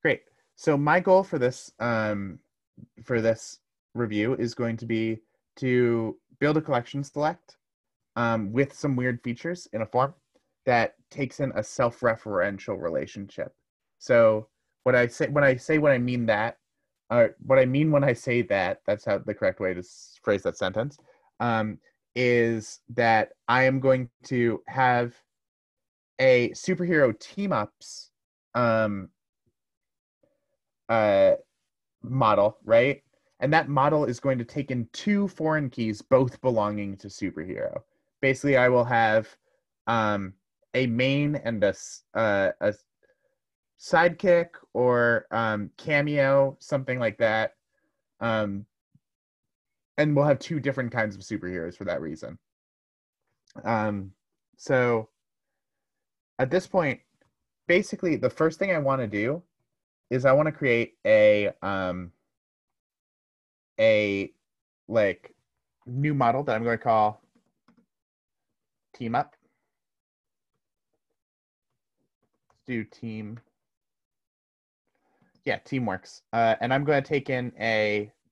Great. So my goal for this review is going to be to build a collection select with some weird features in a form that takes in a self-referential relationship. So what I mean that, what I mean when I say that, that's how the correct way to phrase that sentence, is that I am going to have a superhero team-ups model, right? And that model is going to take in two foreign keys, both belonging to superhero. Basically, I will have a main and a sidekick or cameo, something like that. And we'll have two different kinds of superheroes for that reason. So at this point, basically, the first thing I want to do is I want to create a like new model that I'm going to call team up. Let's do team. Yeah, team works. And I'm going to take in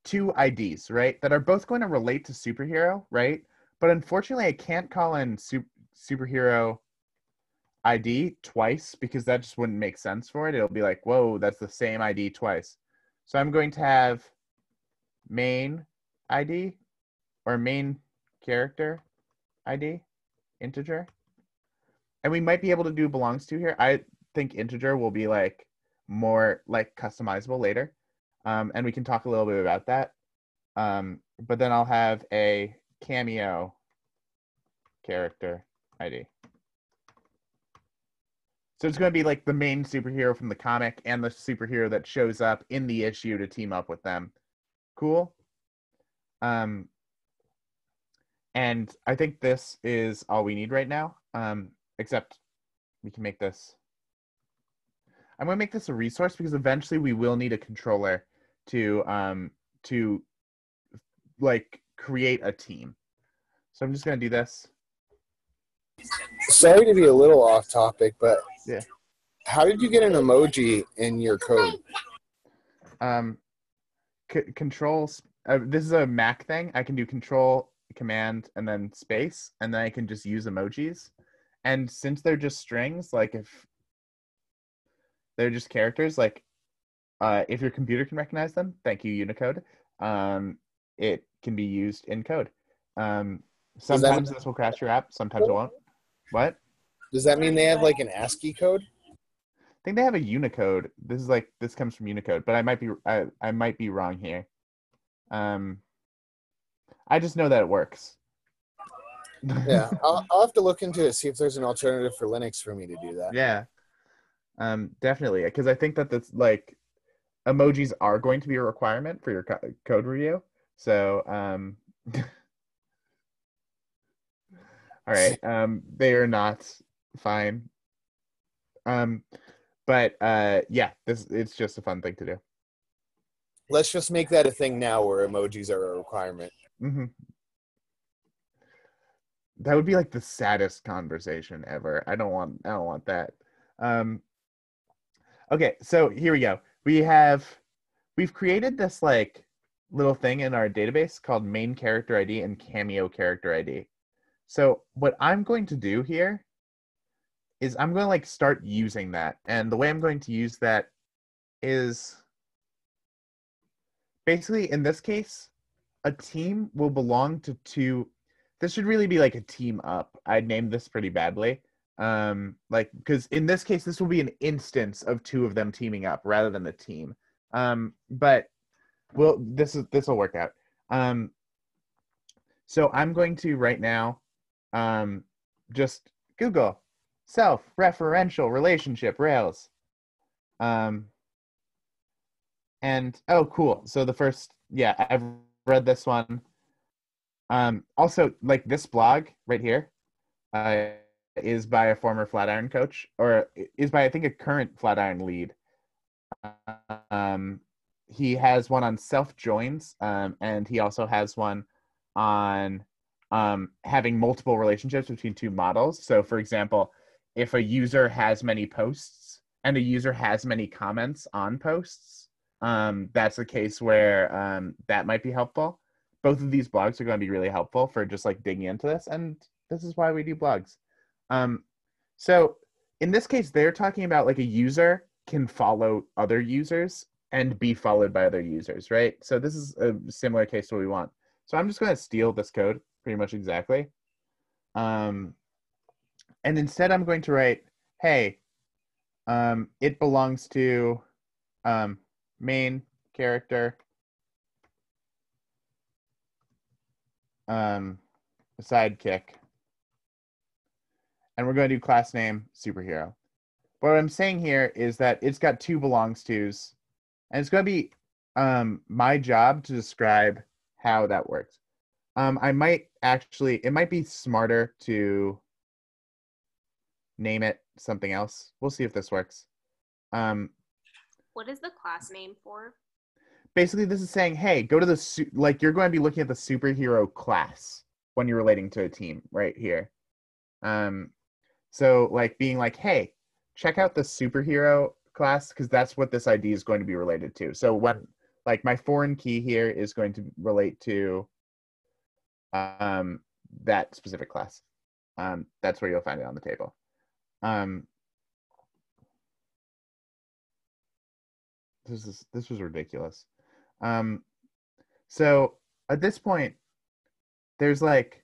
two IDs, right? That are both going to relate to superhero, right? But unfortunately, I can't call in superhero ID twice because that just wouldn't make sense for it. It'll be like, whoa, that's the same ID twice. So I'm going to have main ID or main character ID, integer. And we might be able to do belongs to here. I think integer will be like more like customizable later. And we can talk a little bit about that. But then I'll have a cameo character ID. So it's going to be like the main superhero from the comic and the superhero that shows up in the issue to team up with them. Cool. And I think this is all we need right now. Except we can make this. I'm going to make this a resource because eventually we will need a controller to like create a team. So I'm just going to do this. Sorry to be a little off topic, but yeah, how did you get an emoji in your code? Controls. This is a Mac thing. I can do control, command, and then space, and then I can just use emojis. And since they're just strings, like if they're just characters, like if your computer can recognize them, thank you, Unicode. It can be used in code. Sometimes this will crash your app. Sometimes it won't. What? Does that mean they have like an ASCII code? I think they have a Unicode. This comes from Unicode, but I might be wrong here. I just know that it works. Yeah, I'll have to look into it, see if there's an alternative for Linux for me to do that. Yeah, definitely, because I think that that's like emojis are going to be a requirement for your code review. So, all right, they are not fine. But yeah, it's just a fun thing to do. Let's just make that a thing now where emojis are a requirement. Mm-hmm. That would be like the saddest conversation ever. I don't want that. Okay, so here we go. We've created this like little thing in our database called main character ID and cameo character ID. So what I'm going to do here is I'm going to like start using that. And the way I'm going to use that is basically in this case, a team will belong to two. This should really be like a team up. I'd name this pretty badly. Like, because in this case, this will be an instance of two of them teaming up rather than the team. But this will work out. So I'm going to right now, just Google self-referential relationship Rails. And oh, cool. So the first, yeah, I've read this one. Also, like this blog right here is by a former Flatiron coach, or is by, I think, a current Flatiron lead. He has one on self-joins, and he also has one on having multiple relationships between two models. So, for example, if a user has many posts, and a user has many comments on posts, that's a case where that might be helpful. Both of these blogs are going to be really helpful for just like digging into this, and this is why we do blogs. So in this case, they're talking about like a user can follow other users and be followed by other users, right? So this is a similar case to what we want. So I'm just going to steal this code pretty much exactly. And instead I'm going to write, hey, it belongs to main character sidekick. And we're going to do class name superhero. But what I'm saying here is that it's got two belongs tos, and it's going to be my job to describe how that works. I might actually, it might be smarter to name it something else. We'll see if this works. What is the class name for? Basically, this is saying, hey, go to the, like, you're going to be looking at the superhero class when you're relating to a team right here. So, like, being like, hey, check out the superhero class, because that's what this ID is going to be related to. So when, like, my foreign key here is going to relate to that specific class. That's where you'll find it on the table. This was ridiculous. So at this point, there's like,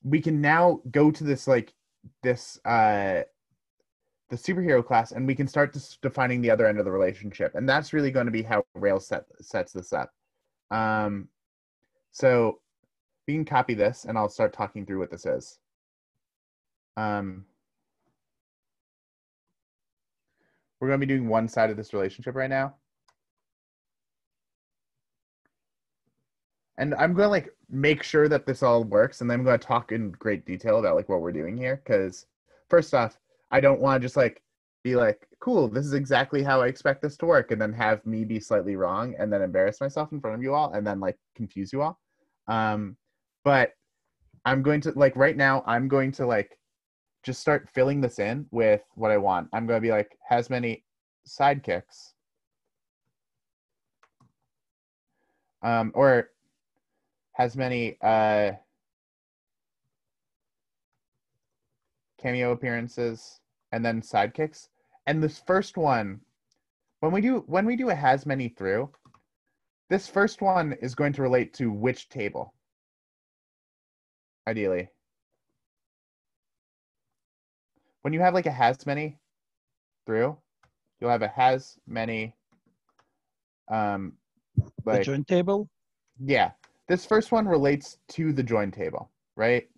we can now go to this like this the superhero class, and we can start defining the other end of the relationship, and that's really going to be how Rails sets this up. So we can copy this, and I'll start talking through what this is. We're going to be doing one side of this relationship right now. And I'm going to like make sure that this all works, and then I'm going to talk in great detail about like what we're doing here. Because first off, I don't want to just like be like, cool, this is exactly how I expect this to work, and then have me be slightly wrong and then embarrass myself in front of you all and then like confuse you all. But I'm going to like right now, I'm going to like just start filling this in with what I want. I'm going to be like, has many sidekicks. Or has many cameo appearances and then sidekicks. And this first one, when we do a has many through, this first one is going to relate to which table, ideally. When you have like a has many through, you'll have a has many The like join table? yeah. This first one relates to the join table, right?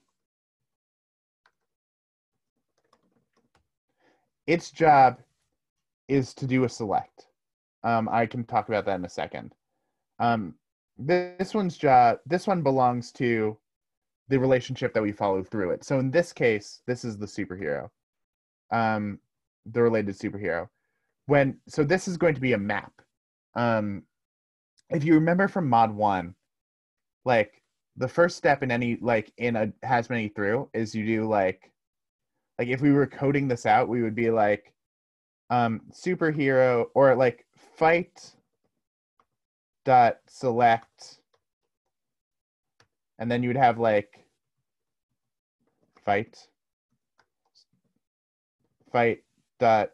Its job is to do a select. I can talk about that in a second. This one belongs to the relationship that we follow through it. So in this case, this is the superhero, the related superhero. So this is going to be a map. If you remember from mod 1, like the first step in any like in a has many through is you do like if we were coding this out, we would be like superhero or like fight dot select, and then you would have like fight dot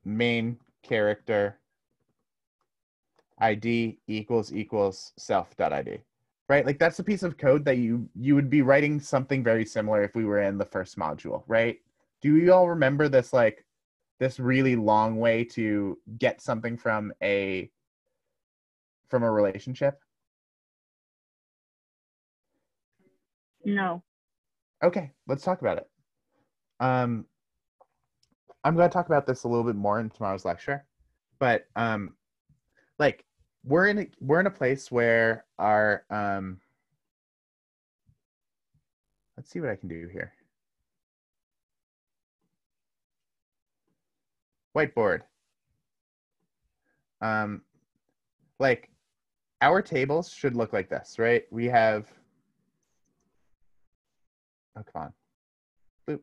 main character ID equals self dot ID, right? Like that's a piece of code that you would be writing something very similar if we were in the first module, right? Do you all remember this like this really long way to get something from a relationship? No. Okay, let's talk about it. I'm going to talk about this a little bit more in tomorrow's lecture, but like we're in a place where our let's see what I can do here. Whiteboard. Like our tables should look like this, right? We have, oh, come on. Boop.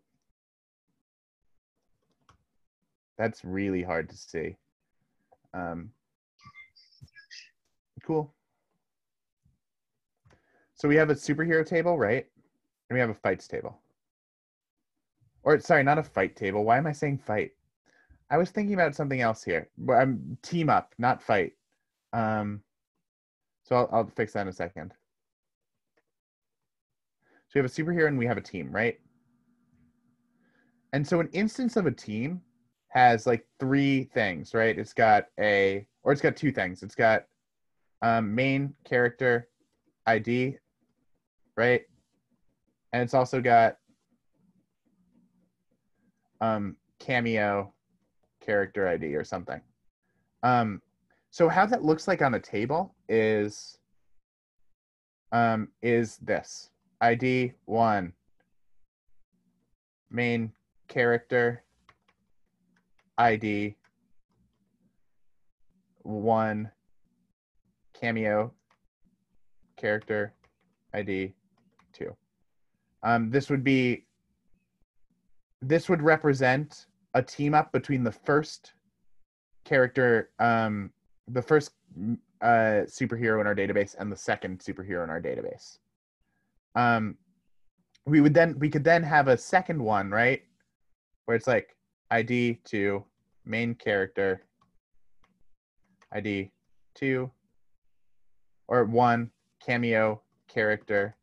That's really hard to see. Cool. So we have a superhero table, right? And we have a fights table. Or sorry, not a fight table. Why am I saying fight? I was thinking about something else here. I'm team up, not fight. So I'll fix that in a second. So we have a superhero and we have a team, right? And so an instance of a team has like three things, right? It's got two things. It's got main character ID, right? And it's also got cameo character ID or something. So how that looks like on a table is this. ID 1, main character ID 1, cameo character ID 2. This would represent a team up between the first character, the first superhero in our database and the second superhero in our database. We could then have a second one, right? Where it's like ID 2, main character ID 2, or 1, cameo character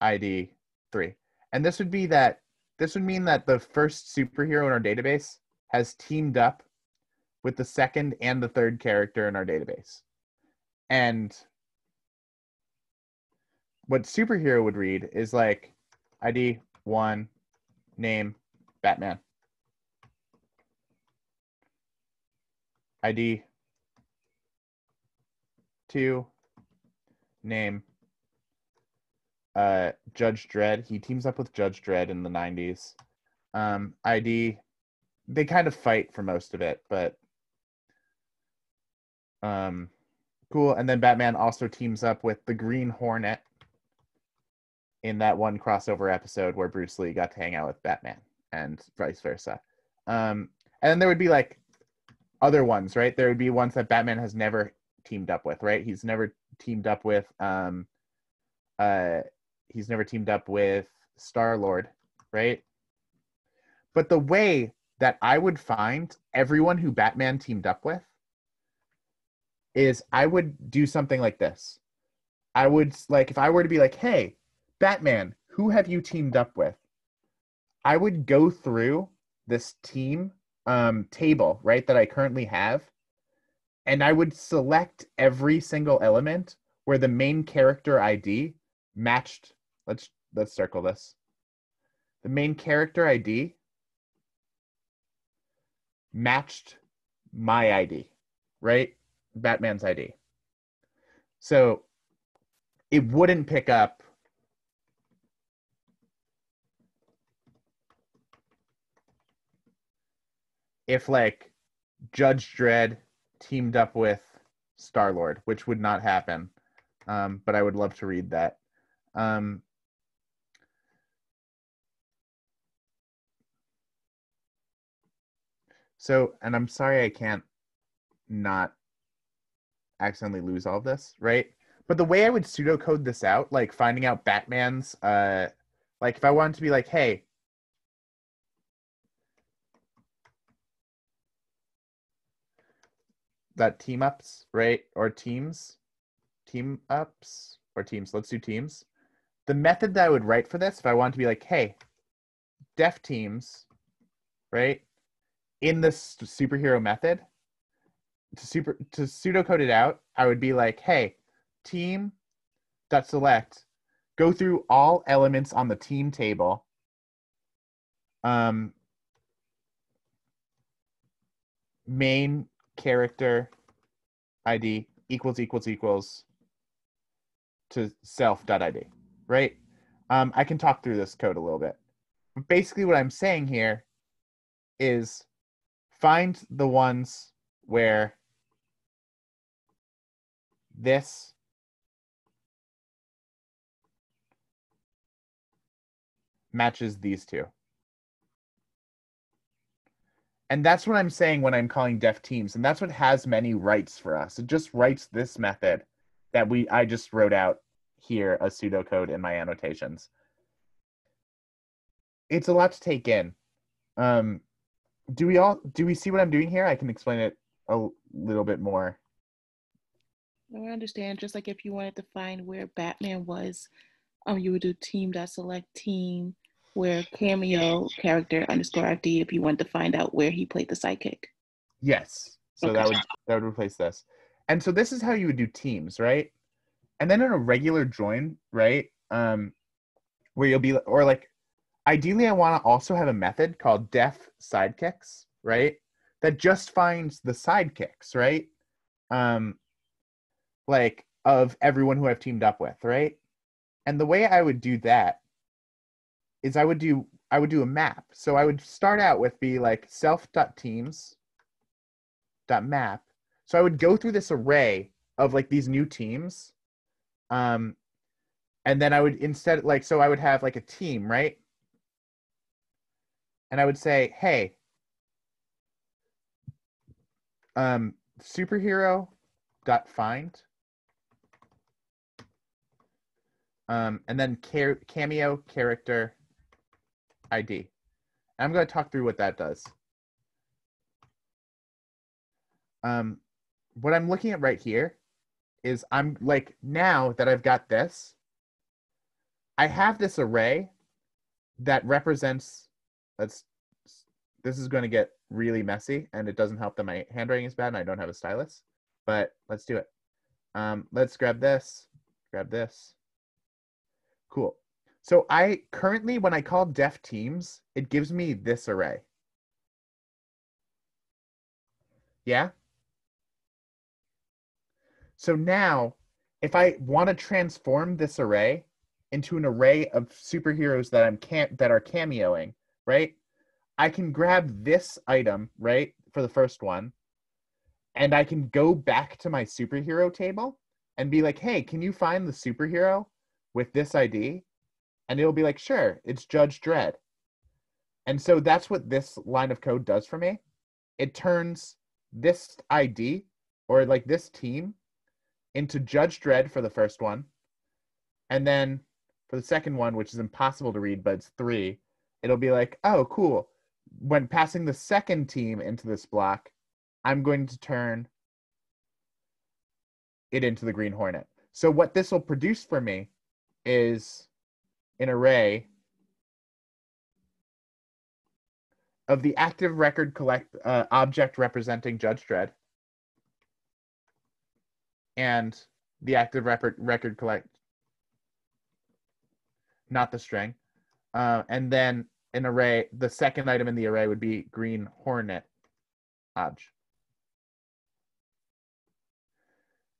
ID 3. And this would mean that the first superhero in our database has teamed up with the second and the third character in our database. And what superhero would read is like ID 1, name, Batman. ID 2, name, Judge Dredd. He teams up with Judge Dredd in the 90s. ID, they kind of fight for most of it, but cool. And then Batman also teams up with the Green Hornet in that one crossover episode where Bruce Lee got to hang out with Batman and vice versa. And then there would be like other ones, right? There would be ones that Batman has never teamed up with, right? He's never teamed up with Star-Lord, right? But the way that I would find everyone who Batman teamed up with is I would do something like this. I would, like, if I were to be like, hey, Batman, who have you teamed up with? I would go through this team table, right, that I currently have, and I would select every single element where the main character ID matched. Let's circle this. The main character ID matched my ID, right? Batman's ID. So it wouldn't pick up if like Judge Dredd teamed up with Star-Lord, which would not happen. But I would love to read that. So, and I'm sorry I can't not accidentally lose all of this, right? But the way I would pseudocode this out, like finding out Batman's, like if I wanted to be like, hey, that team ups, right? Or teams, team ups or teams. Let's do teams. The method that I would write for this, if I wanted to be like, hey, def teams, right? In this superhero method, to pseudocode it out, I would be like, hey, team.select, go through all elements on the team table. Main character ID equals to self.id, right? I can talk through this code a little bit. But basically what I'm saying here is find the ones where this matches these two. And that's what I'm saying when I'm calling def teams. And that's what has many writes for us. It just writes this method that I just wrote out here, a pseudocode in my annotations. It's a lot to take in. Do we see what I'm doing here? I can explain it a little bit more. I understand. Just like if you wanted to find where Batman was, you would do team.select team, where cameo character underscore ID if you wanted to find out where he played the sidekick. Yes. So Okay. that would replace this. And so this is how you would do teams, right? And then in a regular join, right? Where you'll be, or like, ideally I want to also have a method called def sidekicks, right? That just finds the sidekicks, right? Like of everyone who I've teamed up with, right? And the way I would do that is I would do a map. So I would start out with be like self.teams.map. So I would go through this array of like these new teams. And then I would instead like, so I would have like a team, right? And I would say, hey, superhero.find. And then cameo character ID. And I'm going to talk through what that does. What I'm looking at right here is I'm like, now that I've got this, I have this array that represents, this is going to get really messy, and it doesn't help that my handwriting is bad and I don't have a stylus, but let's do it. Let's grab this. Cool. So I currently, when I call def teams, it gives me this array. Yeah? So now, if I want to transform this array into an array of superheroes that are cameoing, right? I can grab this item, right, for the first one, and I can go back to my superhero table and be like, hey, can you find the superhero with this ID? And it'll be like, sure, it's Judge Dredd. And so that's what this line of code does for me. It turns this ID, or like this team, into Judge Dredd for the first one. And then for the second one, which is impossible to read, but it's 3, it'll be like, oh, cool. When passing the second team into this block, I'm going to turn it into the Green Hornet. So what this will produce for me is an array of the active record object representing Judge Dredd and the active record collect, not the string. And then an array, the second item in the array would be Green Hornet object.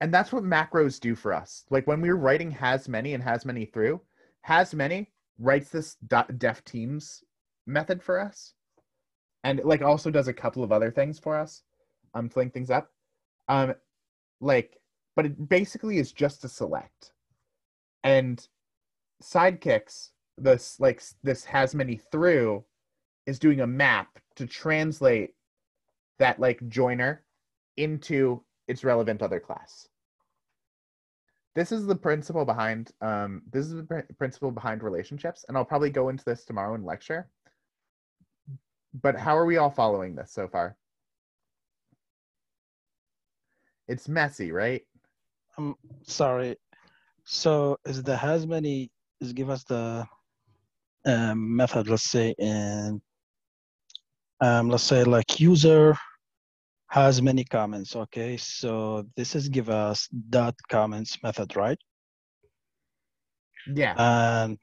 And that's what macros do for us. Like when we were writing has many and has many through, has many writes this def teams method for us. And it like also does a couple of other things for us, to link things up. But it basically is just a select. And sidekicks, this has many through, is doing a map to translate that like joiner into its relevant other class. This is the principle behind relationships, and I'll probably go into this tomorrow in lecture. But how are we all following this so far? It's messy, right? I'm sorry. So is the has many is give us the method, let's say like user has many comments. Okay, so this is give us dot comments method, right? Yeah. And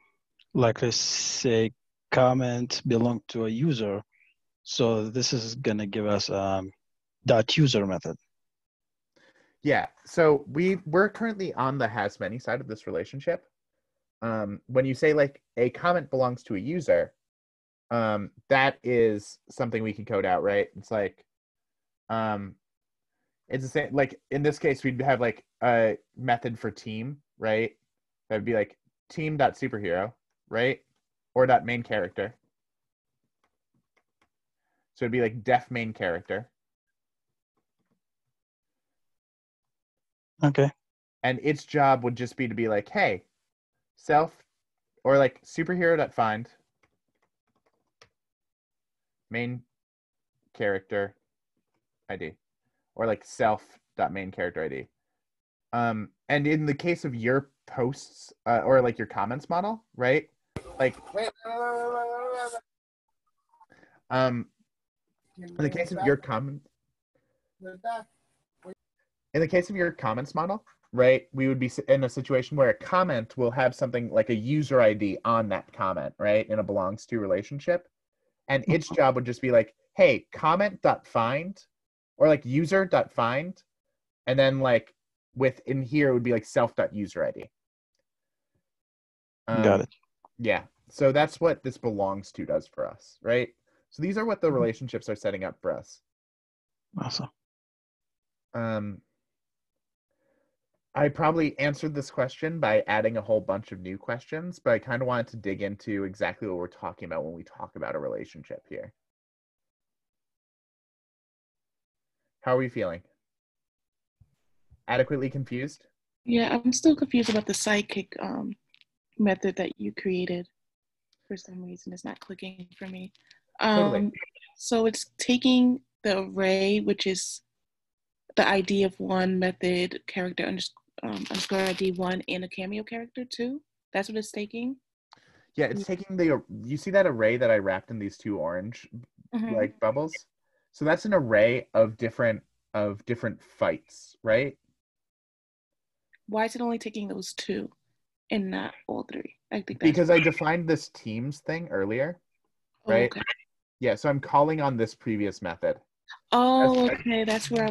like let's say comment belong to a user, so this is gonna give us dot user method. Yeah. So we're currently on the has many side of this relationship. When you say like a comment belongs to a user, that is something we can code out, right? It's like, it's the same. Like in this case, we'd have like a method for team, right? That would be like team.superhero, right? Or .main character. So it'd be like def main character. Okay. And its job would just be to be like, hey, self, or like superhero.find main character ID, or like self.main character ID. And in the case of your posts or like your comments model, right? Like, in the case of your comment, in the case of your comments model, right, we would be in a situation where a comment will have something like a user ID on that comment, right, in a belongs to relationship. And its job would just be like, hey, comment.find or like user.find. And then like within here it would be like self.user ID. Got it. Yeah. So that's what this belongs to does for us, right? So these are what the relationships are setting up for us. Awesome. I probably answered this question by adding a whole bunch of new questions, but I kind of wanted to dig into exactly what we're talking about when we talk about a relationship here. How are we feeling? Adequately confused? Yeah, I'm still confused about the sidekick method that you created. For some reason, it's not clicking for me. Totally. So it's taking the array, which is the ID of one method character underscore ID one and a cameo character two. That's what it's taking. Yeah, it's taking the, you see that array that I wrapped in these two orange like bubbles? So that's an array of different fights, right? Why is it only taking those two and not all three? I think that's because I defined this teams thing earlier, right? okay. Yeah, so I'm calling on this previous method. Oh, okay. That's where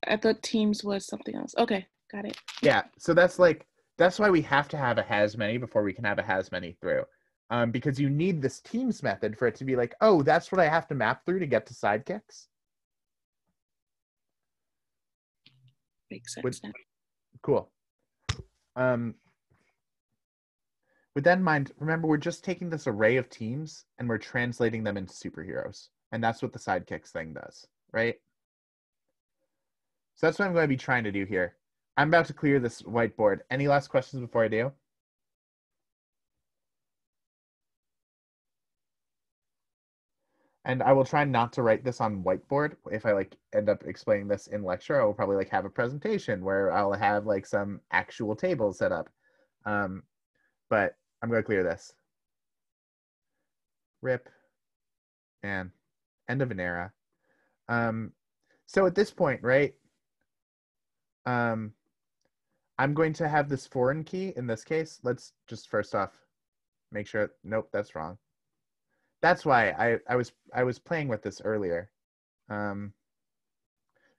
I thought teams was something else. Okay, got it. Yeah, so that's why we have to have a has many before we can have a has many through. Because you need this teams method for it to be like, oh, that's what I have to map through to get to sidekicks. Makes sense now. Cool. With that in mind, remember, we're just taking this array of teams and we're translating them into superheroes. And that's what the sidekicks thing does, right? So that's what I'm going to be trying to do here. I'm about to clear this whiteboard. Any last questions before I do? And I will try not to write this on whiteboard. If I like end up explaining this in lecture, I will probably like have a presentation where I'll have like some actual tables set up. But I'm going to clear this. Rip. And end of an era. So at this point, right, I'm going to have this foreign key in this case. Let's just first off make sure. Nope, that's wrong. That's why I was playing with this earlier.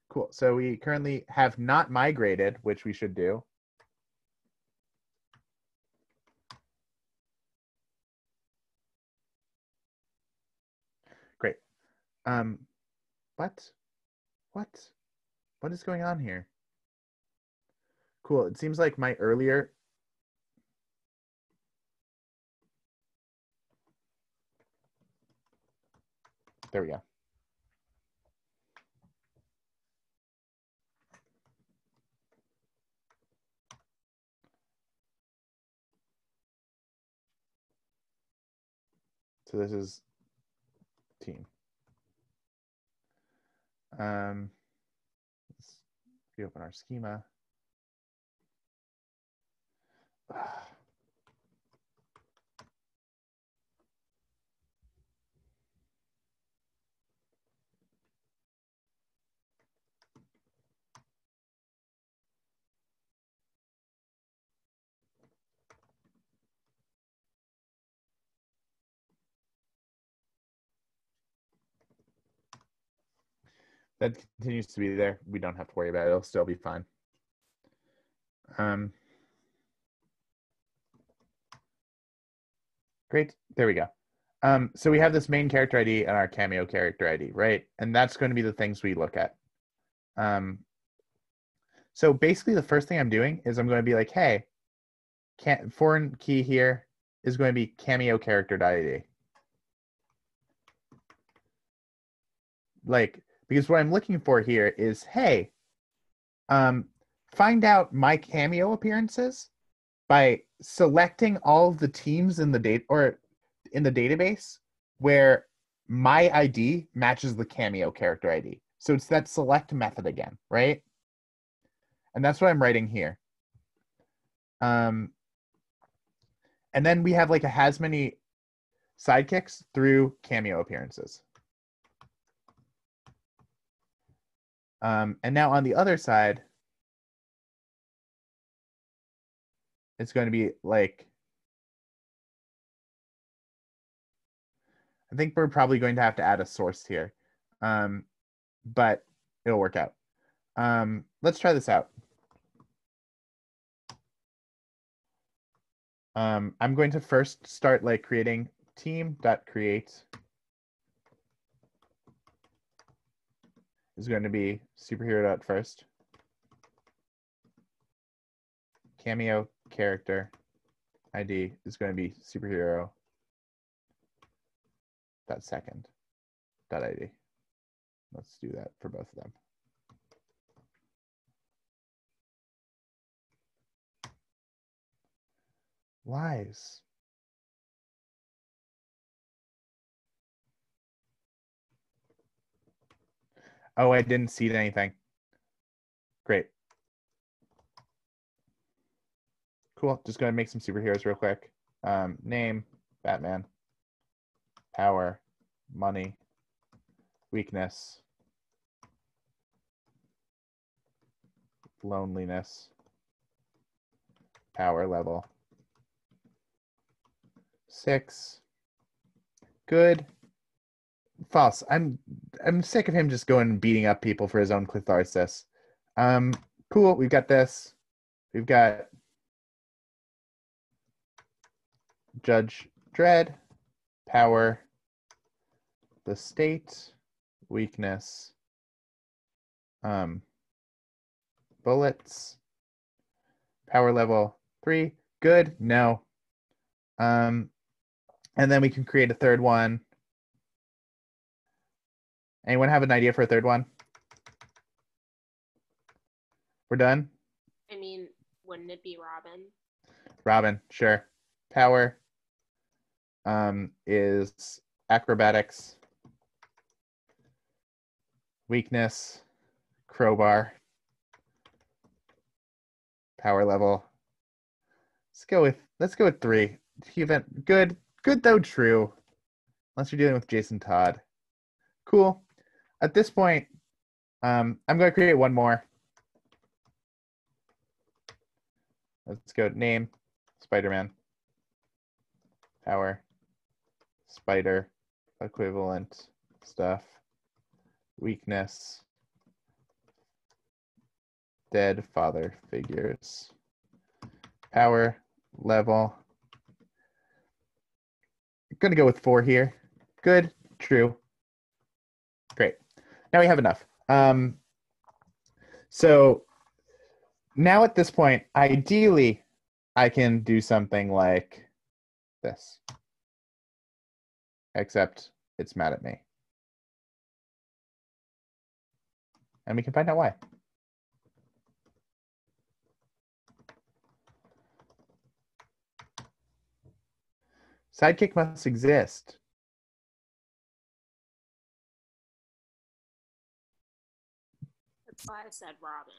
Cool. So we currently have not migrated, which we should do. Great. What is going on here? Cool. It seems like my earlier. There we go. So this is team. Let's reopen our schema. That continues to be there. We don't have to worry about it. It'll still be fine. Great. There we go. So we have this main character ID and our cameo character ID, right? And that's going to be the things we look at. So basically the first thing I'm doing is I'm going to be like, hey, foreign key here is going to be cameo character ID. like, because what I'm looking for here is, hey, find out my Cameo appearances by selecting all of the teams in the database where my ID matches the Cameo character ID. So it's that select method again, right? And that's what I'm writing here. And then we have like a has many sidekicks through Cameo appearances. And now on the other side, it's going to be like, I think we're probably going to have to add a source here, but it'll work out. Let's try this out. I'm going to first start like creating team.create is going to be superhero.first. Cameo character ID is going to be superhero dot second dot ID. Let's do that for both of them. Lies. Oh, I didn't seed anything. Great. Cool. Just going to make some superheroes real quick. Name, Batman. Power, money, weakness, loneliness, power level. 6. Good. False. I'm sick of him just going and beating up people for his own catharsis. Cool. We've got this. We've got Judge Dredd, power, the state, weakness, bullets, power level 3. Good. No. And then we can create a third one. Anyone have an idea for a third one? We're done? I mean, wouldn't it be Robin? Robin, sure. Power is acrobatics. Weakness, crowbar. Power level. Let's go with 3. Good though true. Unless you're dealing with Jason Todd. Cool. At this point, I'm going to create one more. Let's go name, Spider-Man. Power, spider, equivalent stuff. Weakness, dead father figures. Power, level. I'm going to go with 4 here. Good, true. Great. Now we have enough. So now at this point, ideally, I can do something like this. Except it's mad at me. And we can find out why. Sidekick must exist. That's why I said Robin.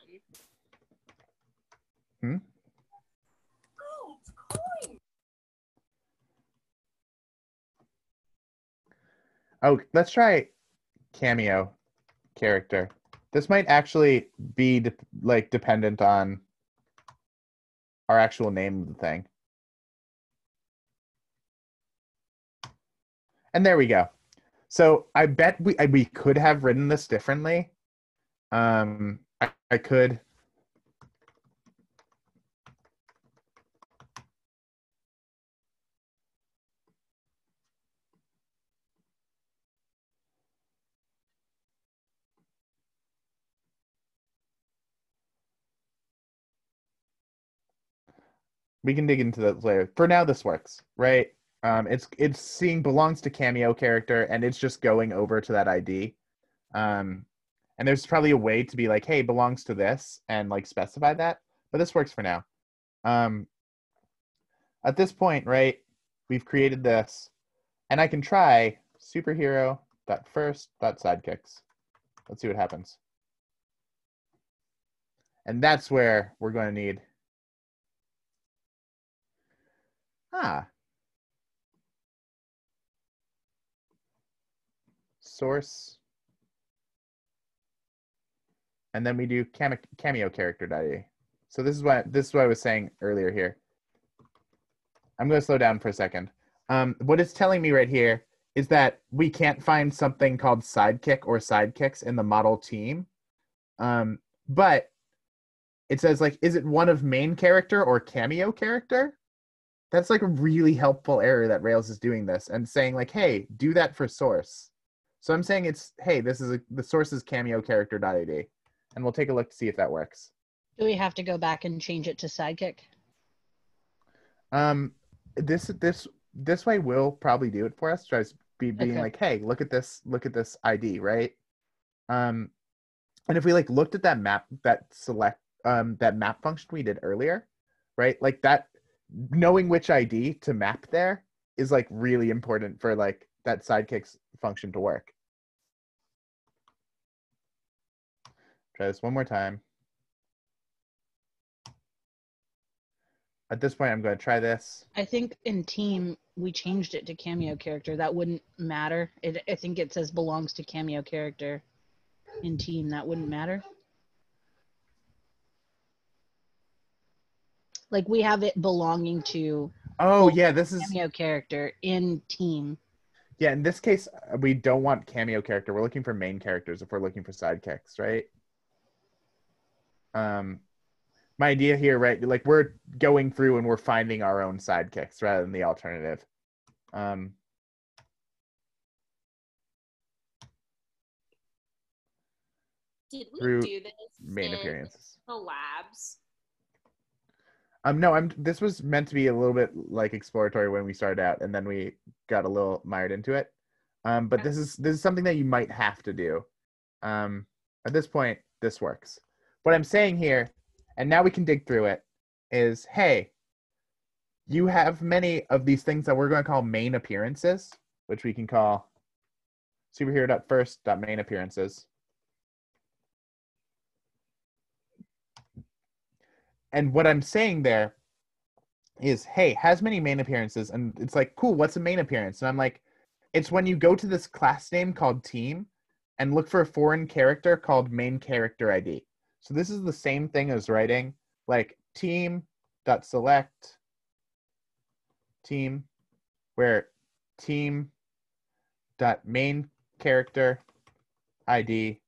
Oh, let's try Cameo character. This might actually be dependent on our actual name of the thing. And there we go. So I bet we could have written this differently. I could. We can dig into that later. For now, this works, right? It's seeing belongs to Cameo character, and it's just going over to that ID. And there's probably a way to be like, hey, belongs to this and like specify that, but this works for now. At this point, right, we've created this, and I can try superhero.first.sidekicks. Let's see what happens. And that's where we're going to need source, and then we do cameo character.id. So this is what I was saying earlier here. I'm going to slow down for a second. What it's telling me right here is that we can't find something called sidekick or sidekicks in the model team. But it says, like, is it one of main character or cameo character? That's like a really helpful error that Rails is doing this and saying like, hey, do that for source. So I'm saying it's, hey, the source is cameo character.id. And we'll take a look to see if that works. Do we have to go back and change it to sidekick? This way will probably do it for us. Tries being Okay. like, hey, look at this ID, right? And if we like looked at that map, that map function we did earlier, right? Like that, knowing which ID to map there is like really important for like that sidekicks function to work. Try this one more time. At this point, I'm going to try this. I think in team, we changed it to cameo character. That wouldn't matter. I think it says belongs to cameo character in team. That wouldn't matter. Like we have it belonging to Oh yeah, this is cameo character in team. Yeah, in this case, we don't want cameo character. We're looking for main characters if we're looking for sidekicks, right? My idea here, right? Like we're going through and we're finding our own sidekicks rather than the alternative. Did we Through do this main in appearances. the labs? No, this was meant to be a little bit like exploratory when we started out, and then we got a little mired into it. But this is something that you might have to do. At this point, this works. What I'm saying here, and now we can dig through it, is hey, you have many of these things that we're going to call main appearances, which we can call superhero.first.main appearances. And what I'm saying there is, hey, has many main appearances. And it's like, cool, what's a main appearance? And I'm like, it's when you go to this class name called team and look for a foreign character called main character ID. So this is the same thing as writing like team.select team, where team.main character ID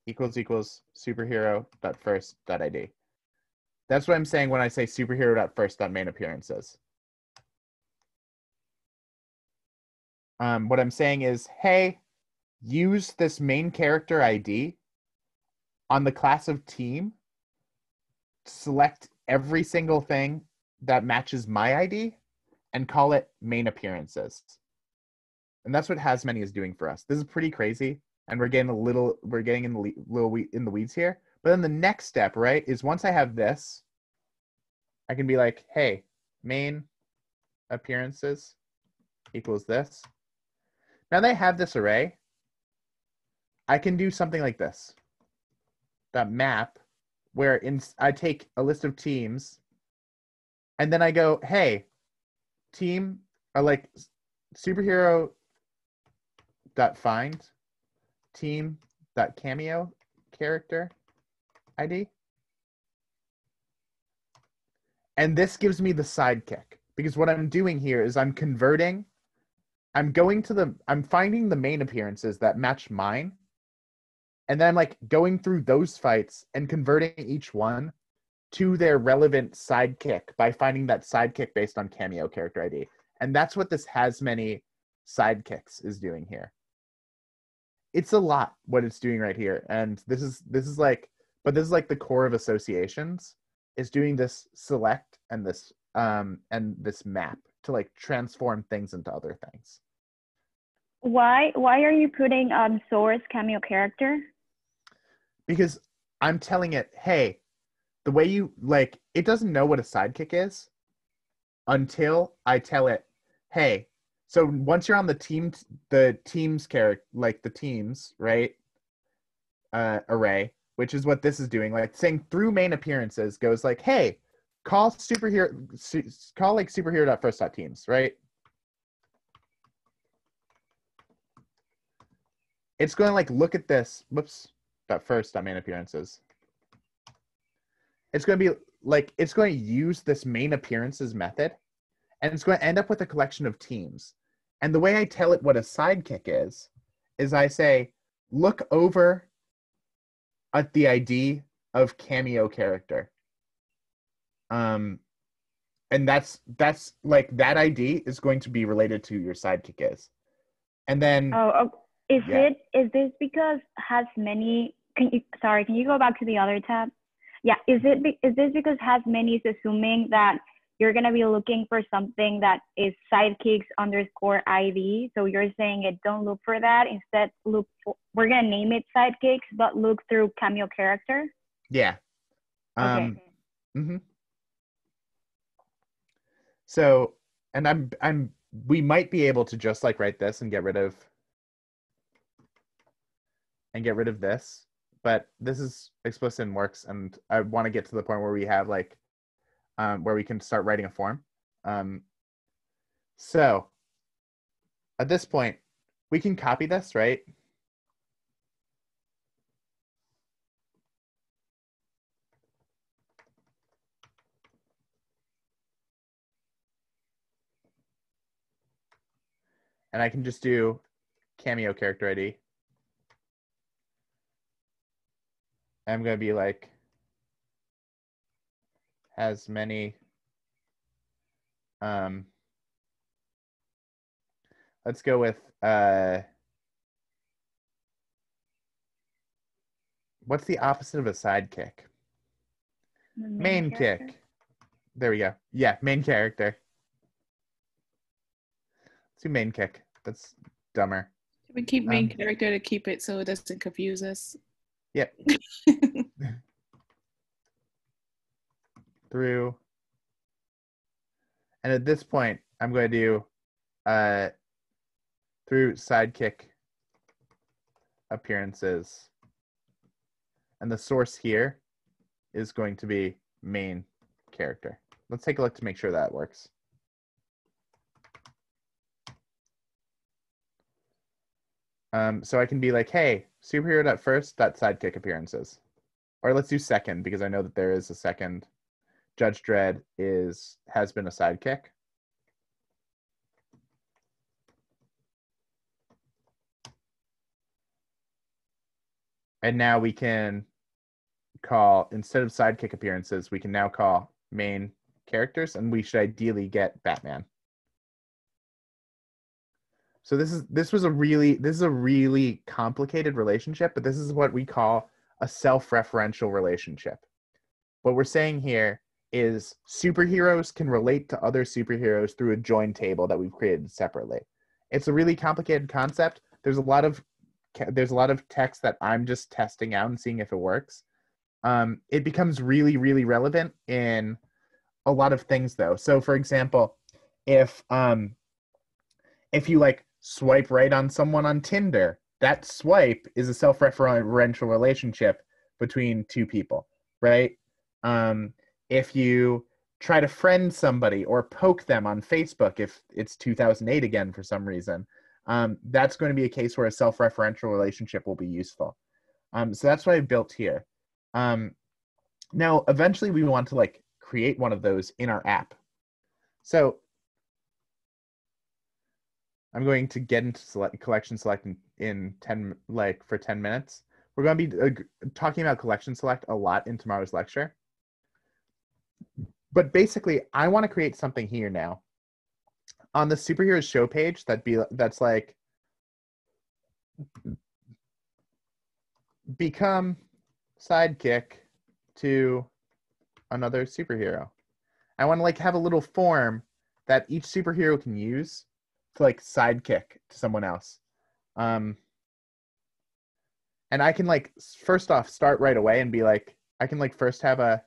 equals superhero.first.id. That's what I'm saying when I say superhero.first.main appearances. What I'm saying is, hey, use this main character ID on the class of team, select every single thing that matches my ID, and call it main appearances. And that's what has many is doing for us. This is pretty crazy, and we're getting in the weeds here. But then the next step, right, is once I have this, I can be like, hey, main appearances equals this. Now that I have this array, I can do something like this. That map, where I take a list of teams, and then I go, hey, team, or like superhero.find team.cameo character ID. And this gives me the sidekick, because what I'm doing here is I'm finding the main appearances that match mine. And then I'm like going through those fights and converting each one to their relevant sidekick by finding that sidekick based on cameo character ID. And that's what this has many sidekicks is doing here. It's a lot what it's doing right here. And this is like the core of associations, is doing this select and this map to like transform things into other things. Why are you putting source cameo character? Because I'm telling it, hey, the way you like, it doesn't know what a sidekick is until I tell it, hey. So once you're on the teams character, like the teams, right? Array, which is what this is doing, like saying through main appearances goes like, hey, call like superhero.first.teams, right? It's going to like look at this, .first.main appearances. It's going to be like, it's going to use this main appearances method, and it's going to end up with a collection of teams. And the way I tell it what a sidekick is I say, look over at the ID of cameo character. And that's like, that ID is going to be related to your sidekick is. And then is this because has many, can you go back to the other tab? Yeah, is this because has many is assuming that you're going to be looking for something that is sidekicks _ ID. So you're saying it, don't look for that. Instead, look for, we're going to name it sidekicks, but look through cameo character. Yeah. Okay. So, and we might be able to just like write this and get rid of this, but this is explicit and works. And I want to get to the point where we have like, where we can start writing a form. So at this point, we can copy this, right? And I can just do cameo character ID. I'm going to be like, has many, let's go with, what's the opposite of a sidekick? Main kick. There we go. Yeah, main character. Let's do main kick. That's dumber. We keep main character to keep it so it doesn't confuse us. Yep. Through. And at this point, I'm going to do through sidekick appearances. And the source here is going to be main character. Let's take a look to make sure that works. So I can be like, hey, superhero.first.sidekick appearances. Or let's do second, because I know that there is a second. Judge Dredd has been a sidekick. And now we can call, instead of sidekick appearances, we can now call main characters, and we should ideally get Batman. So this is a really complicated relationship, but this is what we call a self-referential relationship. What we're saying here is superheroes can relate to other superheroes through a join table that we've created separately. It's a really complicated concept. There's a lot of text that I'm just testing out and seeing if it works. It becomes really, really relevant in a lot of things, though. So, for example, if you like swipe right on someone on Tinder, that swipe is a self-referential relationship between two people, right? If you try to friend somebody or poke them on Facebook, if it's 2008 again for some reason, that's going to be a case where a self-referential relationship will be useful. So that's what I built here. Now, eventually we want to like create one of those in our app. So I'm going to get into collection select in 10 minutes. We're going to be talking about collection select a lot in tomorrow's lecture. But basically, I want to create something here now. On the superheroes show page, that's like become sidekick to another superhero. I want to like have a little form that each superhero can use to like sidekick to someone else. And I can like first off start right away and be like, I can like first have a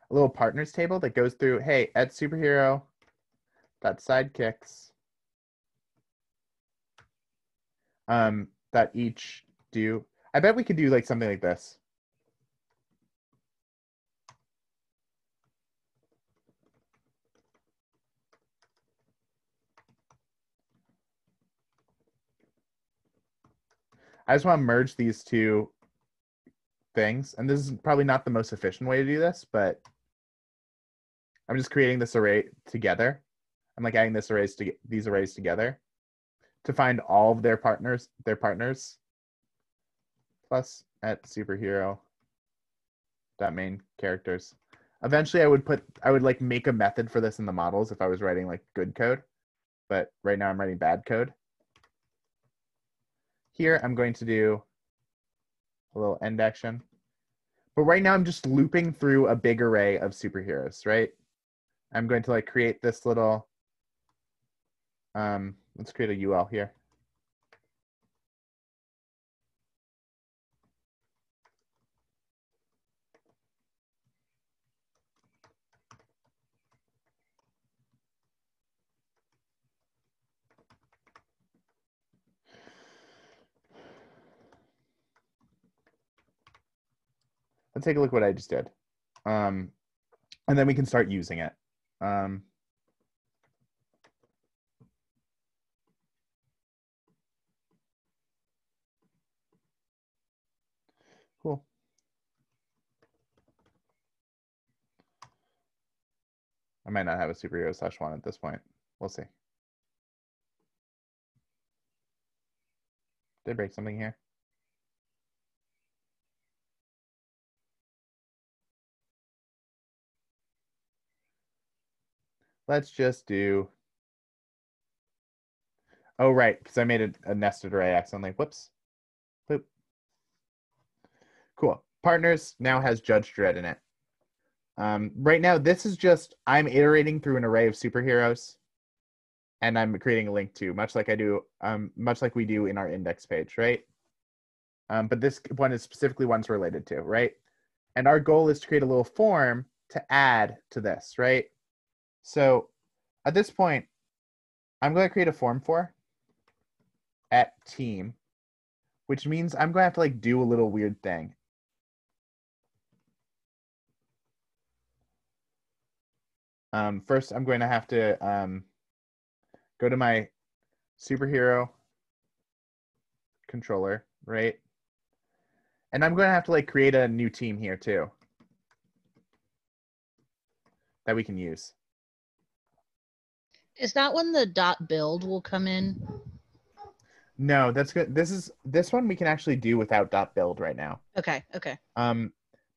little partners table that goes through, hey, at superhero dot sidekicks that each do. I bet we could do like something like this. I just want to merge these two things, and this is probably not the most efficient way to do this, but I'm just creating this array together. I'm like adding these arrays together to find all of their partners plus at superhero dot main characters. Eventually I would like make a method for this in the models if I was writing like good code, but right now I'm writing bad code. Here I'm going to do a little end action. But right now I'm just looping through a big array of superheroes, right? I'm going to like create this little, let's create a UL here. Let's take a look at what I just did. And then we can start using it. Cool. I might not have a superhero /1 at this point. We'll see. Did I break something here? Let's just do, oh, right, because I made a nested array accidentally. Whoops. Boop. Cool. Partners now has Judge Dredd in it. Right now, this is just, I'm iterating through an array of superheroes, and I'm creating a link to, much like we do in our index page, right? But this one is specifically ones related to, right? And our goal is to create a little form to add to this, right? So at this point, I'm going to create a form for at team, which means I'm going to have to like do a little weird thing. First, I'm going to have to go to my superhero controller, right? And I'm going to have to like create a new team here too that we can use. Is that when the .build will come in? No, that's good. This one we can actually do without .build right now. Okay, okay.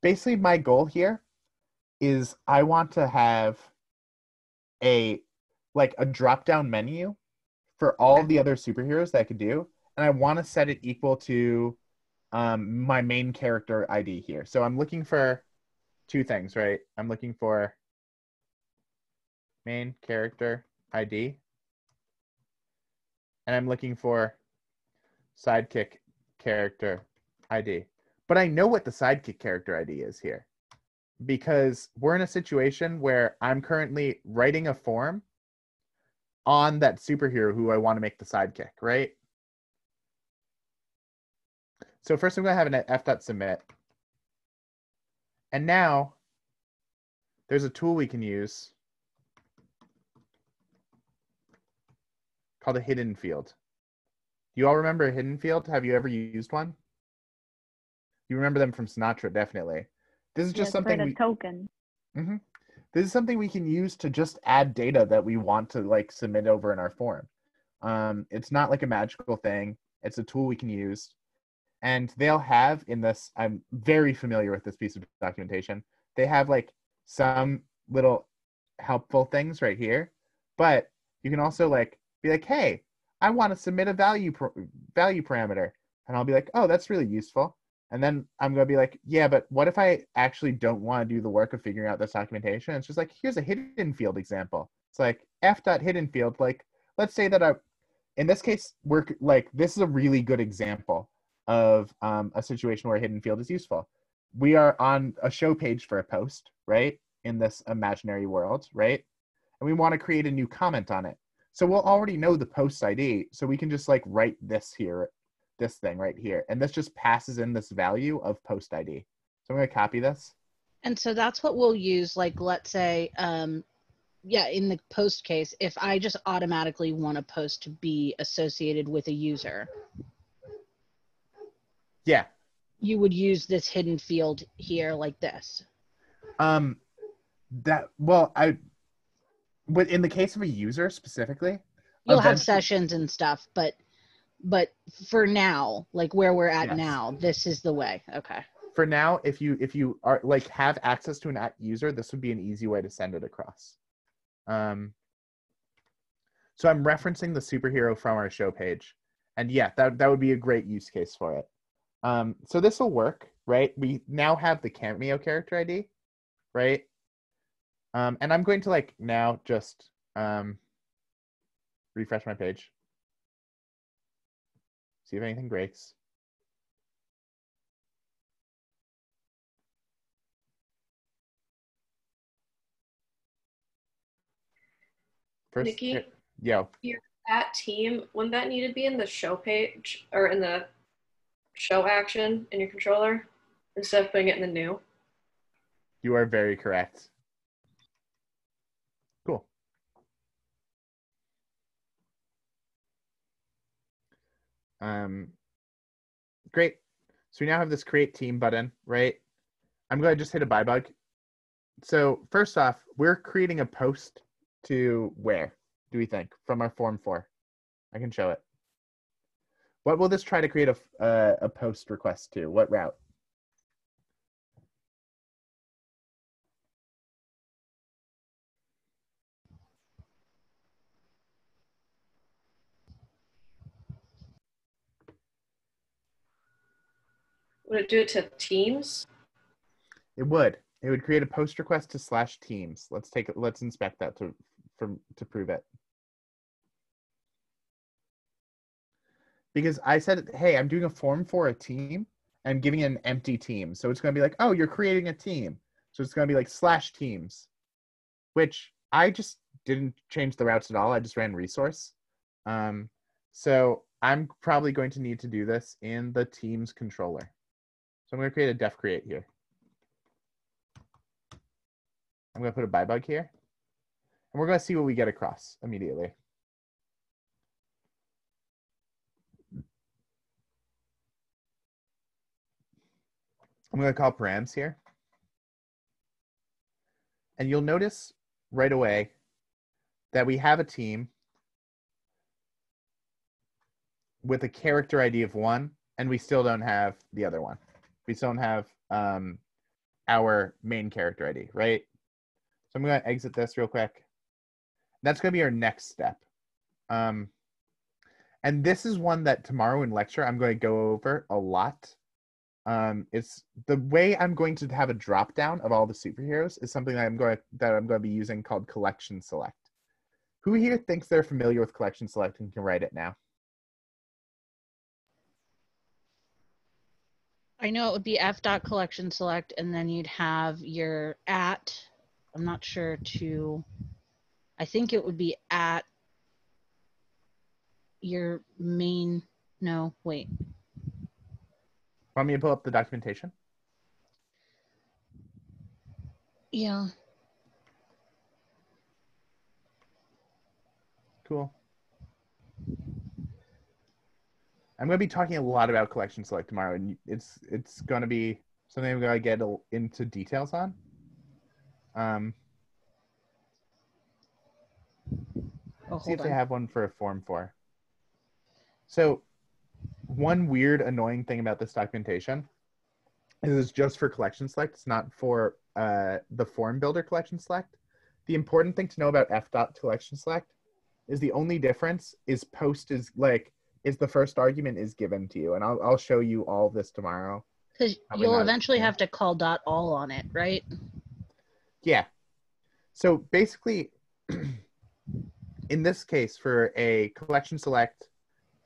Basically my goal here is I want to have a drop-down menu for all of the other superheroes that I could do, and I want to set it equal to my main character ID here. So I'm looking for two things, right? I'm looking for main character ID, and I'm looking for sidekick character ID. But I know what the sidekick character ID is here, because we're in a situation where I'm currently writing a form on that superhero who I want to make the sidekick, right? So first I'm going to have an f.submit. And now there's a tool we can use called a hidden field. Do you all remember a hidden field? Have you ever used one? You remember them from Sinatra, definitely. This is just something for the token. Mm-hmm. This is something we can use to just add data that we want to like submit over in our form. It's not like a magical thing. It's a tool we can use. And they'll have in this, I'm very familiar with this piece of documentation. They have like some little helpful things right here, but you can also like be like, hey, I want to submit a value parameter. And I'll be like, oh, that's really useful. And then I'm going to be like, yeah, but what if I actually don't want to do the work of figuring out this documentation? It's just like, here's a hidden field example. It's like f.hidden field. Like, let's say that in this case, this is a really good example of a situation where a hidden field is useful. We are on a show page for a post, right? In this imaginary world, right? And we want to create a new comment on it. So we'll already know the post ID. So we can just like write this here, this thing right here. And this just passes in this value of post ID. So I'm going to copy this. And so that's what we'll use. Like, let's say, in the post case, if I just automatically want a post to be associated with a user. Yeah. You would use this hidden field here like this. But in the case of a user specifically, you'll have sessions and stuff, but for now, like where we're at now, this is the way. Okay. For now, if you are like have access to an @user, this would be an easy way to send it across. So I'm referencing the superhero from our show page, and yeah, that would be a great use case for it. So this will work, right? We now have the Cameo character ID, right? And I'm going to like now just refresh my page. See if anything breaks. First, Nicky, yo. your @team, wouldn't that need to be in the show page or in the show action in your controller instead of putting it in the new? You are very correct. Cool. Great. So we now have this create team button, right? I'm going to just hit a buy bug. So first off, we're creating a post to where do we think from our form 4? I can show it. What will this try to create a post request to? What route? Would it do it to teams? It would. It would create a post request to /teams. Let's inspect that to prove it. Because I said, hey, I'm doing a form for a team. I'm giving it an empty team. So it's going to be like, oh, you're creating a team. So it's going to be like /teams, which I just didn't change the routes at all. I just ran resource. So I'm probably going to need to do this in the teams controller. So I'm going to create a def create here. I'm going to put a buy bug here. And we're going to see what we get across immediately. I'm going to call params here. And you'll notice right away that we have a team with a character ID of 1, and we still don't have the other one. We still don't have our main character ID, right? So I'm going to exit this real quick. That's going to be our next step. And this is one that tomorrow in lecture I'm going to go over a lot. It's the way I'm going to have a drop down of all the superheroes is something that I'm going to be using called collection select. Who here thinks they're familiar with collection select and can write it now? I know it would be f.collection select, and then you'd have your I'm not sure I think it would be at your main, no, wait. Want me to pull up the documentation? Yeah. Cool. I'm going to be talking a lot about collection select tomorrow, and it's going to be something I'm going to get into details on. See if they have one for a form 4. So one weird, annoying thing about this documentation is it's just for collection select. It's not for the form builder collection select. The important thing to know about f.collection select is the only difference is post is the first argument is given to you. And I'll show you all this tomorrow. Because Probably you'll not. eventually Yeah. have to call .all on it, right? Yeah. So basically, in this case, for a collection select,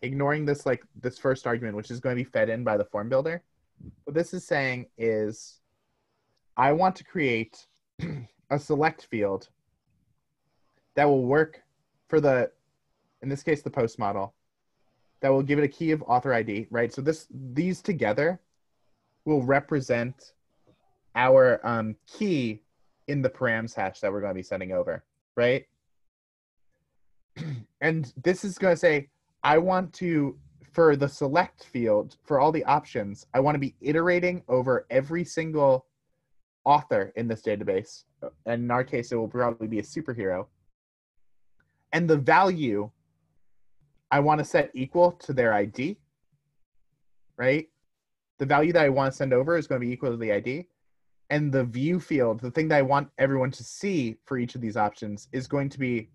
ignoring this this first argument, which is going to be fed in by the form builder, what this is saying is I want to create a select field that will work for in this case, the post model, that will give it a key of author ID, right? So these together will represent our key in the params hash that we're going to be sending over, right? And this is going to say, I want to, for the select field, for all the options, I want to be iterating over every single author in this database. And in our case, it will probably be a superhero. And the value I want to set equal to their ID, right? The value that I want to send over is going to be equal to the ID. And the view field, the thing that I want everyone to see for each of these options, is going to be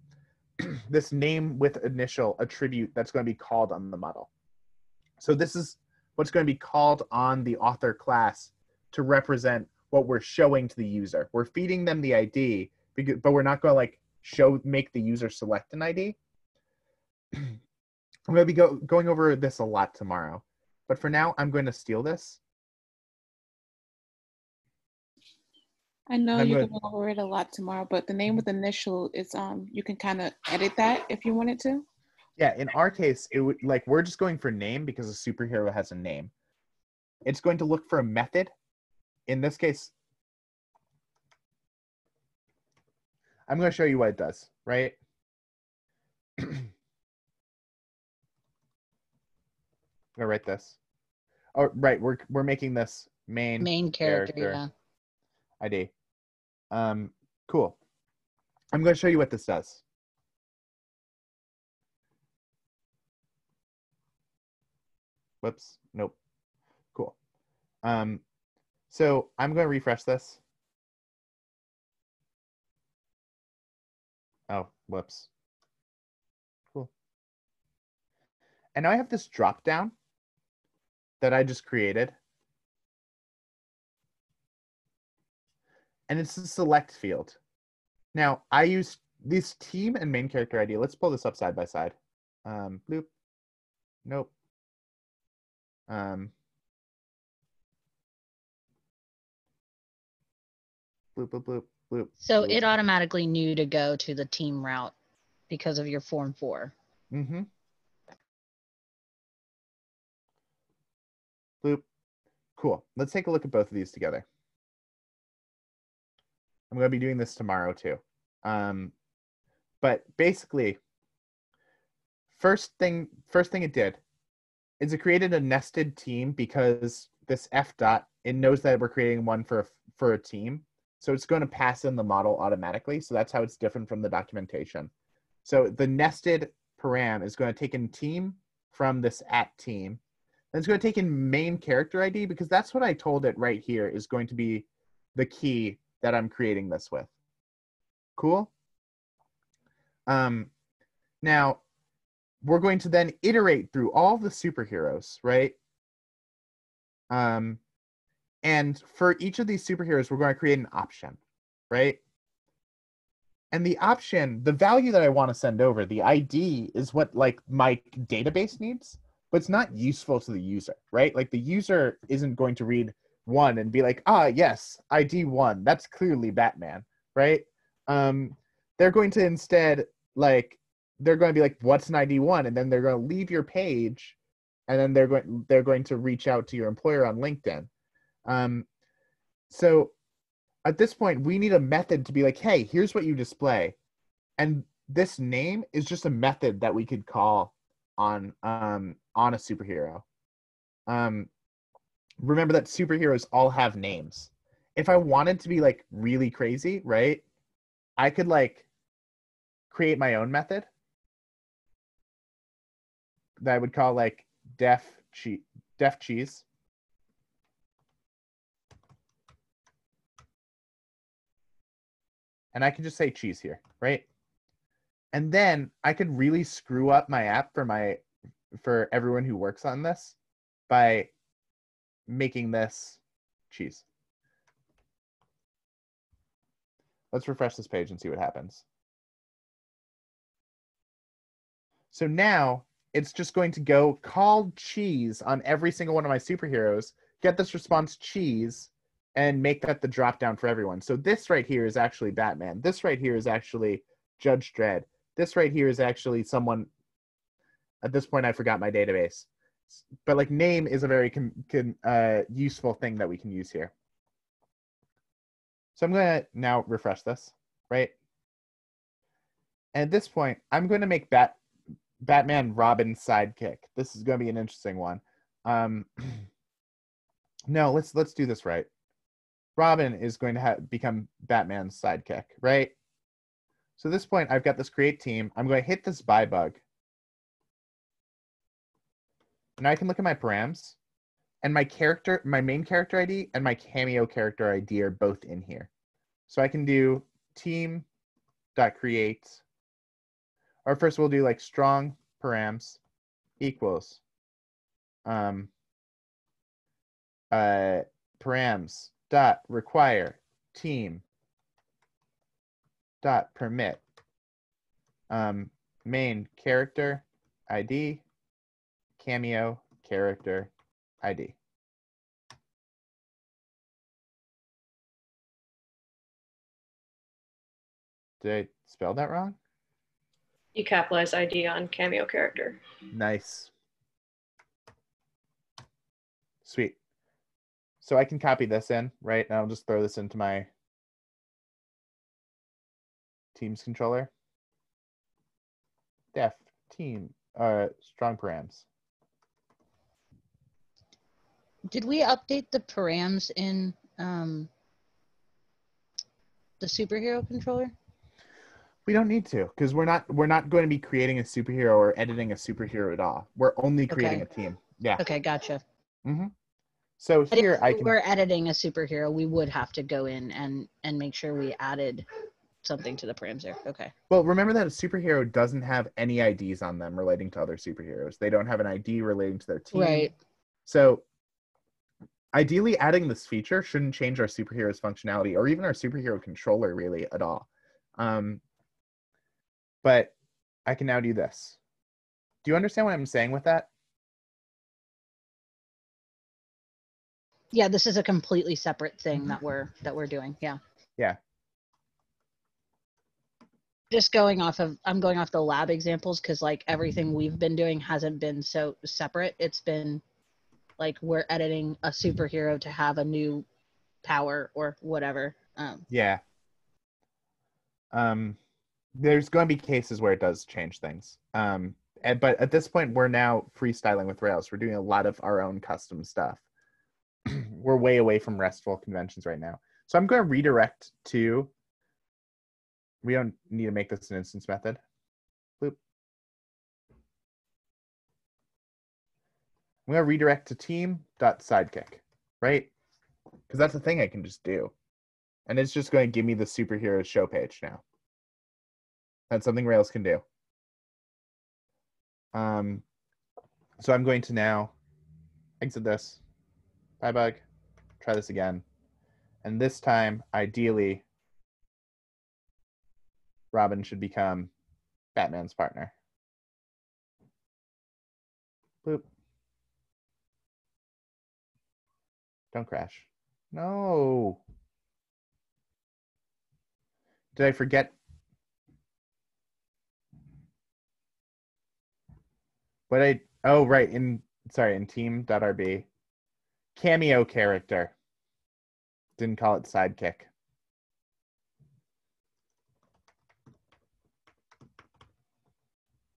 this name with initial attribute that's going to be called on the model. So this is what's going to be called on the author class to represent what we're showing to the user. We're feeding them the ID, but we're not going to make the user select an ID. I'm going to be going over this a lot tomorrow. But for now, I'm going to steal this. I know I'm you're good. going to go over it a lot tomorrow, but the name with initial is you can kind of edit that if you wanted to. Yeah, in our case, it would we're just going for name because a superhero has a name. It's going to look for a method. In this case, I'm going to show you what it does, right? I'm going to write this. Oh, right, we're making this main character, yeah. ID. Cool. I'm going to show you what this does. Whoops. Nope. Cool. So I'm going to refresh this. Oh, whoops. Cool. And now I have this drop down that I just created. And it's a select field. Now I use this team and main character ID. Let's pull this up side by side. Bloop. Nope. Bloop, bloop, bloop, bloop. So bloop. it automatically knew to go to the team route because of your form 4. Mm-hmm. Bloop. Cool. Let's take a look at both of these together. I'm going to be doing this tomorrow too. But basically, first thing it did is it created a nested team because this f dot, it knows that we're creating one for a team. So it's going to pass in the model automatically. So that's how it's different from the documentation. So the nested param is going to take in team from this at team. Then it's going to take in main character ID because that's what I told it right here is going to be the key that I'm creating this with. Cool? Now, we're going to then iterate through all the superheroes, right? And for each of these superheroes, we're going to create an option, right? And the option, the value that I want to send over, the ID, is what my database needs, but it's not useful to the user, right? The user isn't going to read 1 and be like, yes, ID 1, that's clearly Batman, right? They're going to instead they're going to be like, what's an ID 1? And then they're going to leave your page, and then they're going to reach out to your employer on LinkedIn. So at this point, we need a method to be like, hey, here's what you display. And this name is just a method that we could call on a superhero. Remember that superheroes all have names. If I wanted to be really crazy, right, I could create my own method that I would call def cheese. And I can just say cheese here, right? And then I could really screw up my app for everyone who works on this by making this cheese. Let's refresh this page and see what happens. So now it's just going to go call cheese on every single one of my superheroes, get this response cheese, and make that the drop down for everyone. So this right here is actually Batman. This right here is actually Judge Dredd. This right here is actually someone, at this point I forgot my database. But like name is a very useful thing that we can use here. So I'm going to now refresh this, right? And at this point, I'm going to make Batman Robin sidekick. This is going to be an interesting one. No, let's do this right. Robin is going to become Batman's sidekick, right? So at this point, I've got this create team. I'm going to hit this buy bug. Now I can look at my params, and my main character ID and my cameo character ID are both in here. So I can do team.create, or first we'll do like strong params equals params dot require team dot permit main character ID cameo character ID. Did I spell that wrong? You capitalize ID on cameo character. Nice. Sweet. So I can copy this in, right? And I'll just throw this into my Teams controller. Def team strong params. Did we update the params in the superhero controller? We don't need to, because we're not going to be creating a superhero or editing a superhero at all. We're only creating a team. Yeah. Okay, gotcha. Mm-hmm. So But here if we're editing a superhero, we would have to go in and make sure we added something to the params there. Okay. Well, remember that a superhero doesn't have any IDs on them relating to other superheroes. They don't have an ID relating to their team. Right. So ideally, adding this feature shouldn't change our superhero's functionality or even our superhero controller really at all. But I can now do this. Do you understand what I'm saying with that? Yeah, this is a completely separate thing that we're doing. Yeah. Yeah. Just I'm going off the lab examples because like everything we've been doing hasn't been so separate. It's been like we're editing a superhero to have a new power or whatever. Yeah. There's going to be cases where it does change things. But at this point, we're now freestyling with Rails. We're doing a lot of our own custom stuff. We're way away from RESTful conventions right now. So I'm going to redirect to, we don't need to make this an instance method. Boop. I'm going to redirect to team.sidekick, right? Because that's a thing I can just do. And it's just going to give me the superheroes show page now. That's something Rails can do. So I'm going to now exit this, bye bug, try this again. And this time, ideally, Robin should become Batman's partner. Boop. Don't crash. No. Did I forget? Oh, right, in team.rb. Cameo character. Didn't call it sidekick.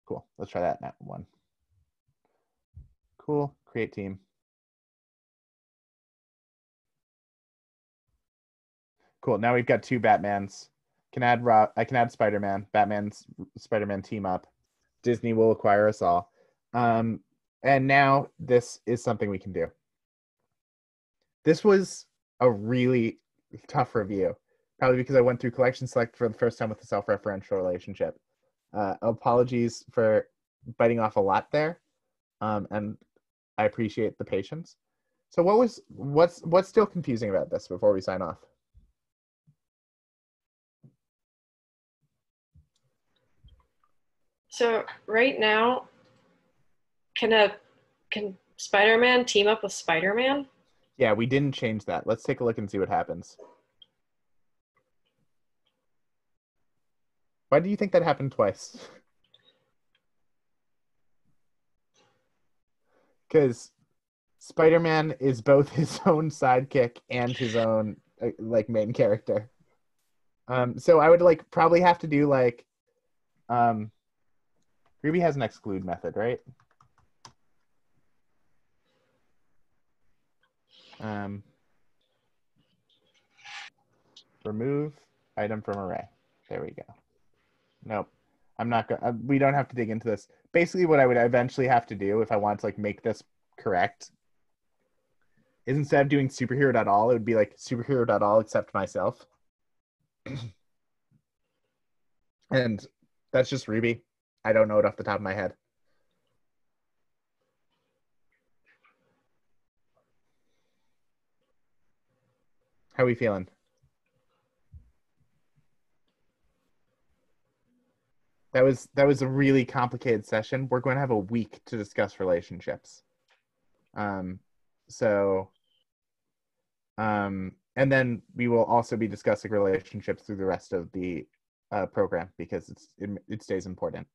Cool, let's try that one. Cool, create team. Cool, now we've got two Batmans. I can add Spider-Man. Batman's Spider-Man team up. Disney will acquire us all. And now this is something we can do. This was a really tough review, probably because I went through collection select for the first time with a self-referential relationship. Apologies for biting off a lot there, and I appreciate the patience. So what's still confusing about this before we sign off? So right now, can Spider-Man team up with Spider-Man? Yeah, we didn't change that. Let's take a look and see what happens. Why do you think that happened twice? Because Spider-Man is both his own sidekick and his own like main character. So I would like probably have to do like Ruby has an exclude method, right? Remove item from array. There we go. Nope. I'm not going we don't have to dig into this. Basically what I would eventually have to do if I want to like make this correct is instead of doing superhero.all, it would be like superhero.all except myself. And that's just Ruby. I don't know it off the top of my head. How are we feeling? That was a really complicated session. We're going to have a week to discuss relationships. And then we will also be discussing relationships through the rest of the program because it stays important.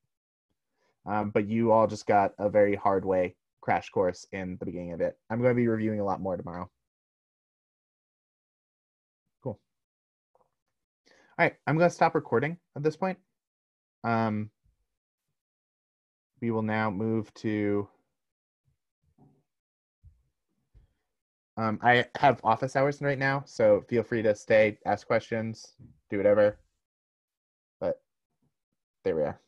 But you all just got a very hard way crash course in the beginning of it. I'm going to be reviewing a lot more tomorrow. Cool. All right, I'm going to stop recording at this point. We will now move to I have office hours right now, so feel free to stay, ask questions, do whatever. But there we are.